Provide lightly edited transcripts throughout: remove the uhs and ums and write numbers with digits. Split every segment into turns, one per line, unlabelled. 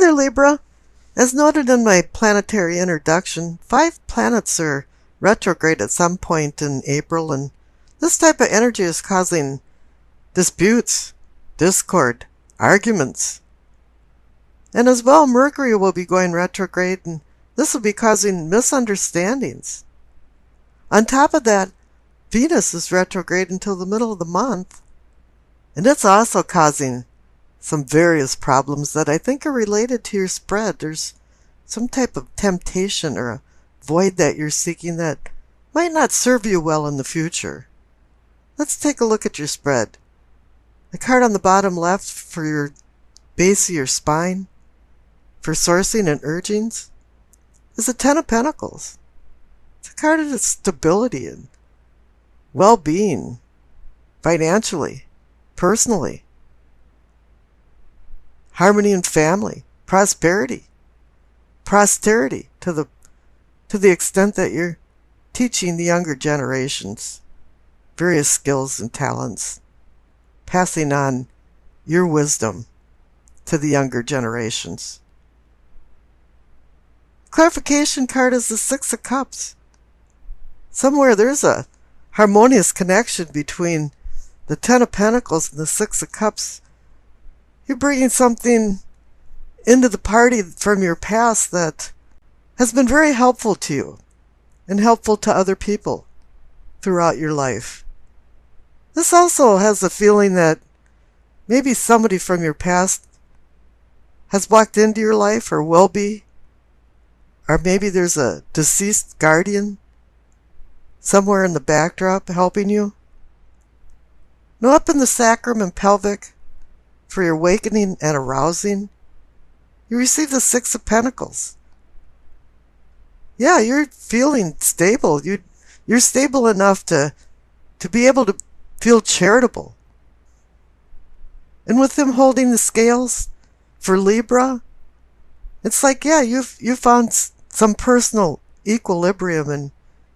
there, Libra. As noted in my planetary introduction, 5 planets are retrograde at some point in April, and this type of energy is causing disputes, discord, arguments. And as well, Mercury will be going retrograde, and this will be causing misunderstandings. On top of that, Venus is retrograde until the middle of the month, and it's also causing some various problems that I think are related to your spread. There's some type of temptation or a void that you're seeking that might not serve you well in the future. Let's take a look at your spread. The card on the bottom left for your base of your spine, for sourcing and urgings, is the Ten of Pentacles. It's a card of stability and well-being, financially, personally, harmony in family, prosperity, posterity, to the extent that you're teaching the younger generations various skills and talents, passing on your wisdom to the younger generations. Clarification card is the Six of Cups. Somewhere there's a harmonious connection between the Ten of Pentacles and the Six of Cups. You're bringing something into the party from your past that has been very helpful to you and helpful to other people throughout your life. This also has a feeling that maybe somebody from your past has walked into your life or will be, or maybe there's a deceased guardian somewhere in the backdrop helping you. Now up in the sacrum and pelvic, for your awakening and arousing, you receive the Six of Pentacles. Yeah, you're feeling stable. You're stable enough to be able to feel charitable. And with him holding the scales for Libra, it's like, yeah, you've found some personal equilibrium and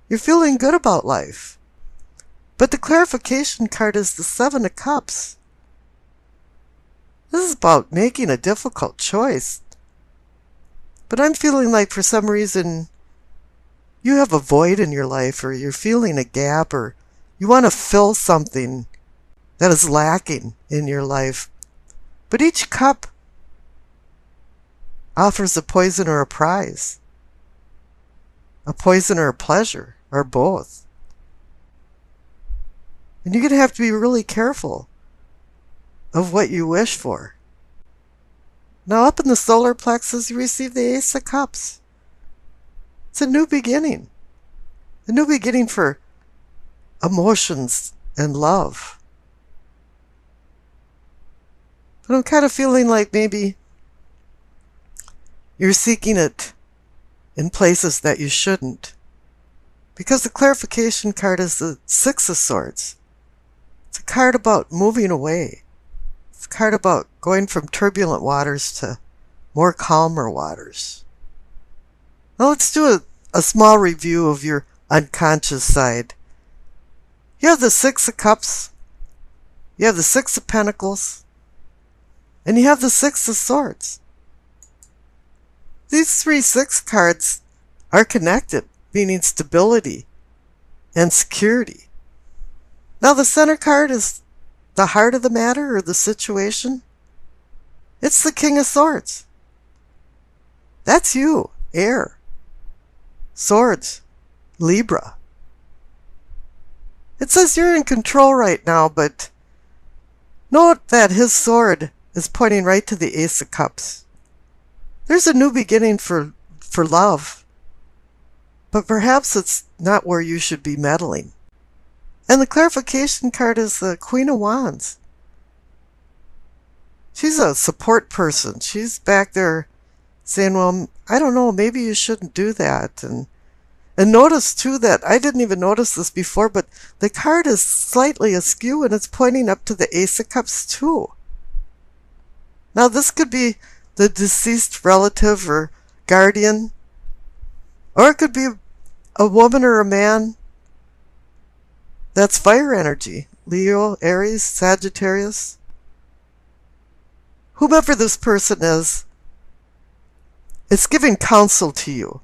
you're feeling good about life. But the clarification card is the Seven of Cups. This is about making a difficult choice. But I'm feeling like for some reason you have a void in your life, or you're feeling a gap, or you want to fill something that is lacking in your life. But each cup offers a poison or a prize. A poison or a pleasure, or both. And you're going to have to be really careful of what you wish for. Now up in the solar plexus, you receive the Ace of Cups. It's a new beginning. A new beginning for emotions and love. But I'm kind of feeling like maybe you're seeking it in places that you shouldn't. Because the clarification card is the Six of Swords. It's a card about moving away. It's a card about going from turbulent waters to more calmer waters. Now let's do a small review of your unconscious side. You have the Six of Cups, you have the Six of Pentacles, and you have the Six of Swords. These 3 six cards are connected, meaning stability and security. Now the center card is the heart of the matter or the situation. It's the King of Swords. That's you, air. Swords, Libra. It says you're in control right now, but note that his sword is pointing right to the Ace of Cups. There's a new beginning for love, but perhaps it's not where you should be meddling. And the clarification card is the Queen of Wands. She's a support person. She's back there saying, well, I don't know, maybe you shouldn't do that. And notice, too, that I didn't even notice this before, but the card is slightly askew and it's pointing up to the Ace of Cups, too. Now, this could be the deceased relative or guardian, or it could be a woman or a man that's fire energy. Leo, Aries, Sagittarius. Whomever this person is, It's giving counsel to you.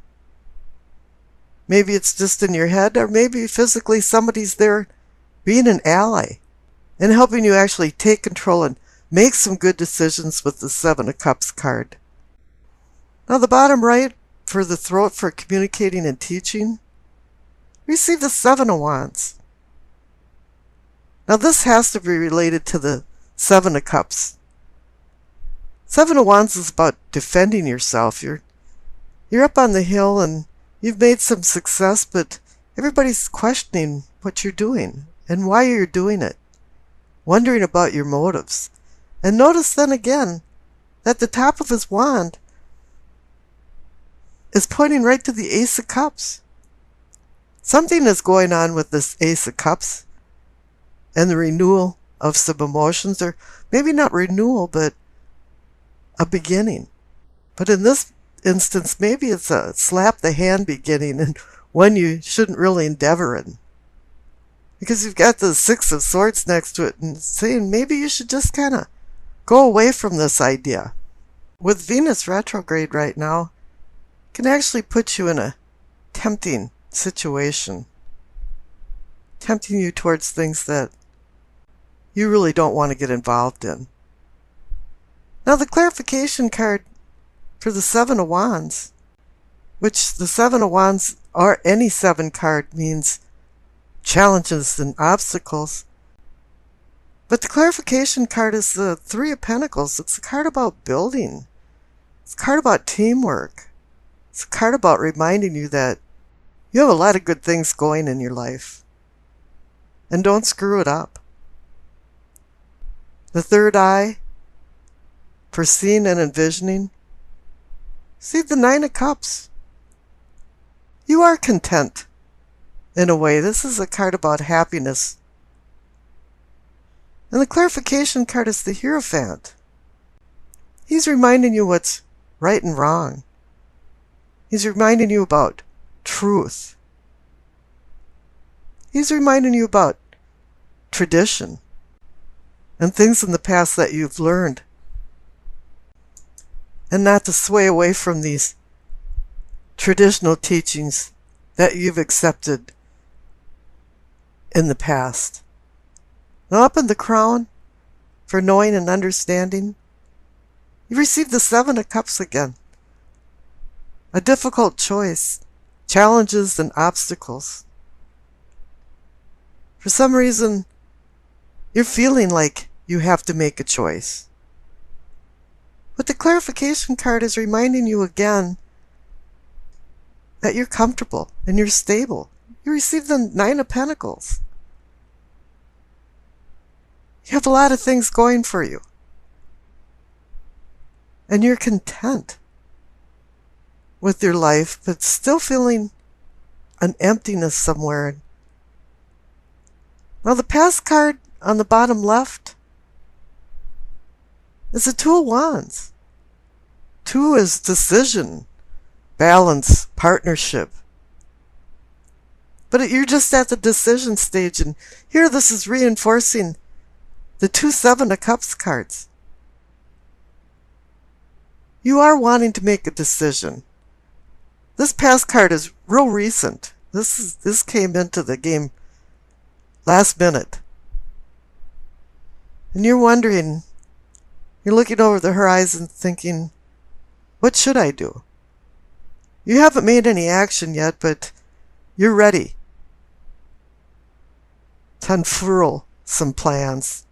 Maybe it's just in your head, or maybe physically somebody's there being an ally and helping you actually take control and make some good decisions with the Seven of Cups card. Now the bottom right, for the throat for communicating and teaching, receive the Seven of Wands. Now this has to be related to the Seven of Cups. Seven of Wands is about defending yourself. You're up on the hill and you've made some success, but everybody's questioning what you're doing and why you're doing it, wondering about your motives. And notice then again that the top of his wand is pointing right to the Ace of Cups. Something is going on with this Ace of Cups and the renewal of some emotions, or maybe not renewal, but a beginning. But in this instance, maybe it's a slap the hand beginning and one you shouldn't really endeavor in. Because you've got the Six of Swords next to it and saying maybe you should just kind of go away from this idea. With Venus retrograde right now, it can actually put you in a tempting situation, tempting you towards things that you really don't want to get involved in. Now the clarification card for the Seven of Wands, which the Seven of Wands or any seven card means challenges and obstacles. But the clarification card is the Three of Pentacles. It's a card about building. It's a card about teamwork. It's a card about reminding you that you have a lot of good things going in your life. And don't screw it up. The third eye, for seeing and envisioning. See the Nine of Cups. You are content. In a way, this is a card about happiness. And the clarification card is the Hierophant. He's reminding you what's right and wrong. He's reminding you about truth. He's reminding you about tradition and things in the past that you've learned. And not to sway away from these traditional teachings that you've accepted in the past. Now up in the crown, for knowing and understanding, you receive the Seven of Cups again. A difficult choice, challenges and obstacles. For some reason, you're feeling like you have to make a choice. But the clarification card is reminding you again that you're comfortable and you're stable. You receive the Nine of Pentacles. You have a lot of things going for you. And you're content with your life, but still feeling an emptiness somewhere. Now the past card on the bottom left is the Two of Wands. Two is decision, balance, partnership. But you're just at the decision stage, and here this is reinforcing the two Seven of Cups cards. You are wanting to make a decision. This past card is real recent. This came into the game last minute. And you're wondering, you're looking over the horizon thinking, what should I do? You haven't made any action yet, but you're ready to unfurl some plans.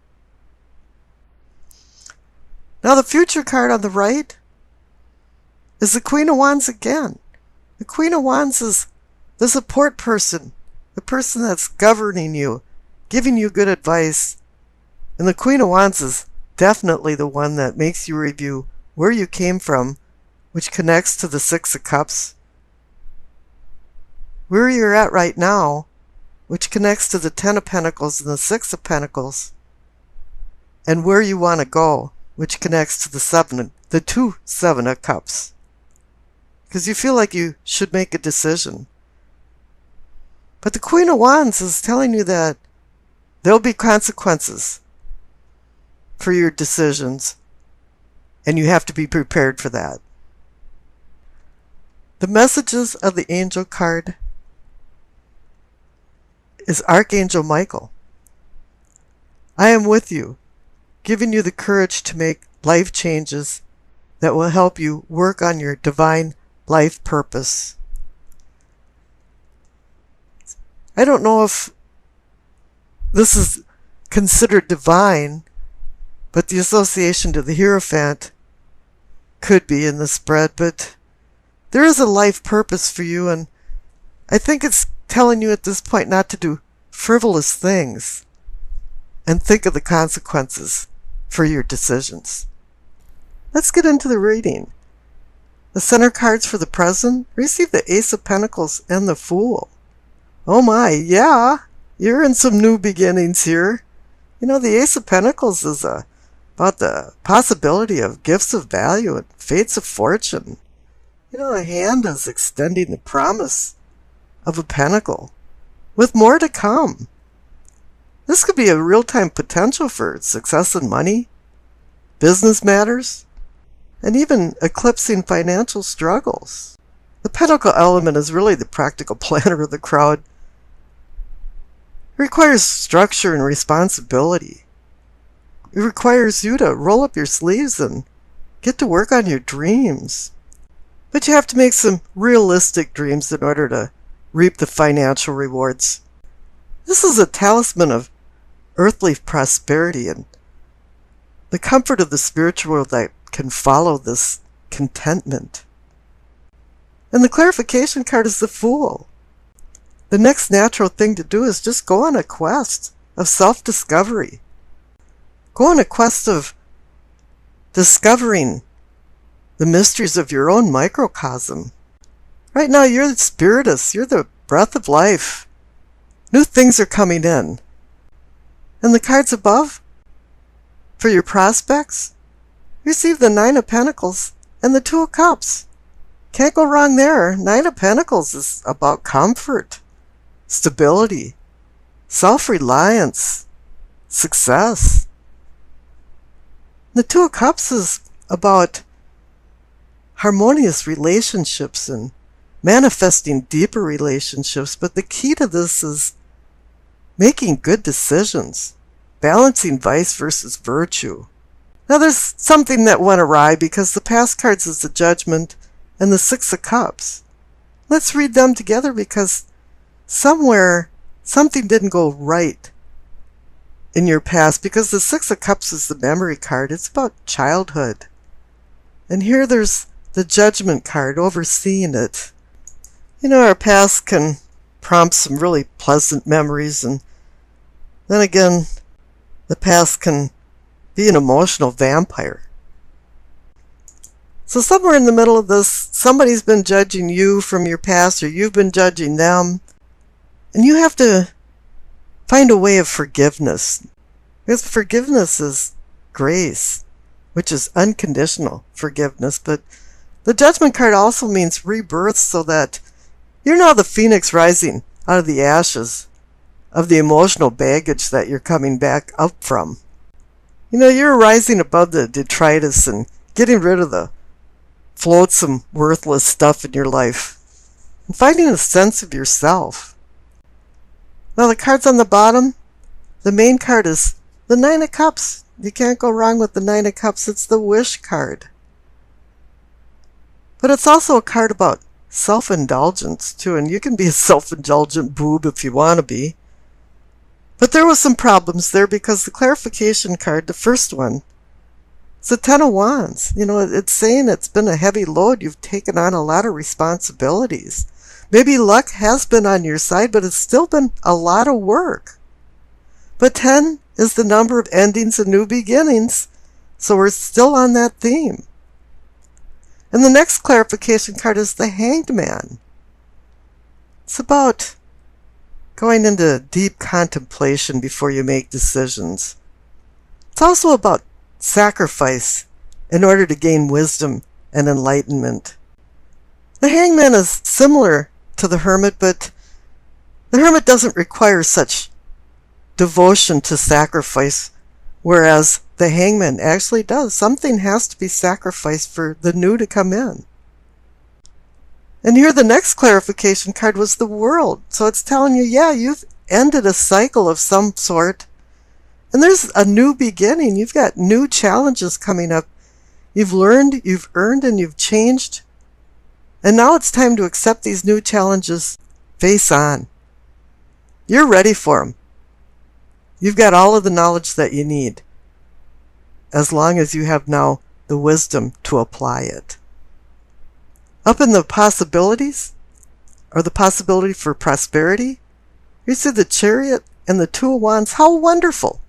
Now the future card on the right is the Queen of Wands again. The Queen of Wands is the support person, the person that's governing you, giving you good advice. And the Queen of Wands is definitely the one that makes you review where you came from, which connects to the Six of Cups. Where you're at right now, which connects to the Ten of Pentacles and the Six of Pentacles. And where you want to go, which connects to the two Seven of Cups. Because you feel like you should make a decision. But the Queen of Wands is telling you that there'll be consequences for your decisions, and you have to be prepared for that. The messages of the angel card is Archangel Michael. I am with you, giving you the courage to make life changes that will help you work on your divine life purpose. I don't know if this is considered divine, but the association to the Hierophant could be in the spread, but there is a life purpose for you, and I think it's telling you at this point not to do frivolous things and think of the consequences for your decisions. Let's get into the reading. The center cards for the present receive the Ace of Pentacles and the Fool. Oh my, yeah, you're in some new beginnings here. You know, the Ace of Pentacles is about the possibility of gifts of value and fates of fortune. You know, a hand is extending the promise of a pentacle, with more to come. This could be a real-time potential for success in money, business matters, and even eclipsing financial struggles. The pentacle element is really the practical planner of the crowd. It requires structure and responsibility. It requires you to roll up your sleeves and get to work on your dreams. But you have to make some realistic dreams in order to reap the financial rewards. This is a talisman of earthly prosperity and the comfort of the spiritual world that can follow this contentment. And the clarification card is the Fool. The next natural thing to do is just go on a quest of self-discovery. Go on a quest of discovering the mysteries of your own microcosm. Right now, you're the spiritist. You're the breath of life. New things are coming in. And the cards above, for your prospects, receive the Nine of Pentacles and the Two of Cups. Can't go wrong there. Nine of Pentacles is about comfort, stability, self-reliance, success. The Two of Cups is about harmonious relationships and manifesting deeper relationships, but the key to this is making good decisions, balancing vice versus virtue. Now there's something that went awry because the past cards is the Judgment and the Six of Cups. Let's read them together because somewhere something didn't go right in your past, because the Six of Cups is the memory card. It's about childhood. And here there's the Judgment card overseeing it. You know, our past can prompt some really pleasant memories, and then again, the past can be an emotional vampire. So somewhere in the middle of this, somebody's been judging you from your past, or you've been judging them, and you have to find a way of forgiveness. Because forgiveness is grace, which is unconditional forgiveness, but the Judgment card also means rebirth, so that you're now the phoenix rising out of the ashes of the emotional baggage that you're coming back up from. You know, you're rising above the detritus and getting rid of the flotsam, worthless stuff in your life and finding a sense of yourself. Now the cards on the bottom, the main card is the Nine of Cups. You can't go wrong with the Nine of Cups. It's the wish card. But it's also a card about self-indulgence too, and you can be a self-indulgent boob if you want to be. But there was some problems there because the clarification card, the first one, it's the Ten of Wands. You know, it's saying it's been a heavy load. You've taken on a lot of responsibilities. Maybe luck has been on your side, but it's still been a lot of work. But 10 is the number of endings and new beginnings, so we're still on that theme. And the next clarification card is the Hanged Man. It's about going into deep contemplation before you make decisions. It's also about sacrifice in order to gain wisdom and enlightenment. The Hangman is similar to the Hermit, but the Hermit doesn't require such devotion to sacrifice, whereas the Hangman actually does. Something has to be sacrificed for the new to come in. And here the next clarification card was the World. So it's telling you, yeah, you've ended a cycle of some sort. And there's a new beginning. You've got new challenges coming up. You've learned, you've earned, and you've changed. And now it's time to accept these new challenges face on. You're ready for them. You've got all of the knowledge that you need, as long as you have now the wisdom to apply it. Up in the possibilities, or the possibility for prosperity, you see the Chariot and the Two of Wands. How wonderful!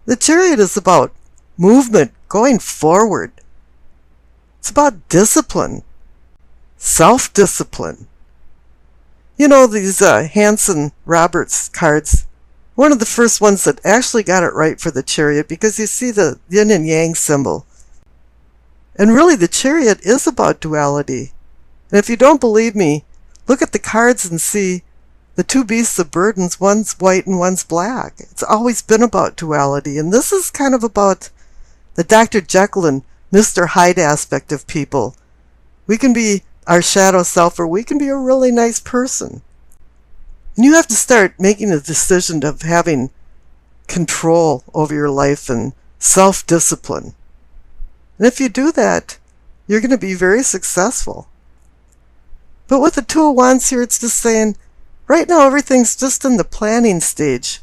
The Chariot is about movement, going forward. It's about discipline, self-discipline. You know, these Hanson Roberts cards, one of the first ones that actually got it right for the Chariot, because you see the yin and yang symbol. And really, the Chariot is about duality. And if you don't believe me, look at the cards and see the two beasts of burdens, one's white and one's black. It's always been about duality. And this is kind of about the Dr. Jekyll and Mr. Hyde aspect of people. We can be our shadow self, or we can be a really nice person. And you have to start making a decision of having control over your life and self-discipline. And if you do that, you're going to be very successful. But with the Two of Wands here, it's just saying, right now everything's just in the planning stage.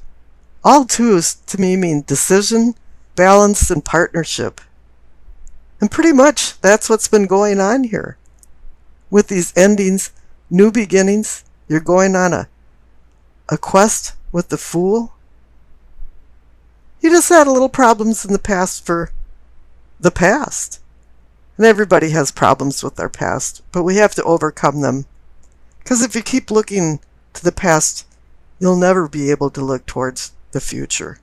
All twos to me mean decision, balance, and partnership. And pretty much that's what's been going on here. With these endings, new beginnings, you're going on a quest with the Fool. You just had a little problems in the past for the past. And everybody has problems with their past, but we have to overcome them. Because if you keep looking to the past, you'll never be able to look towards the future.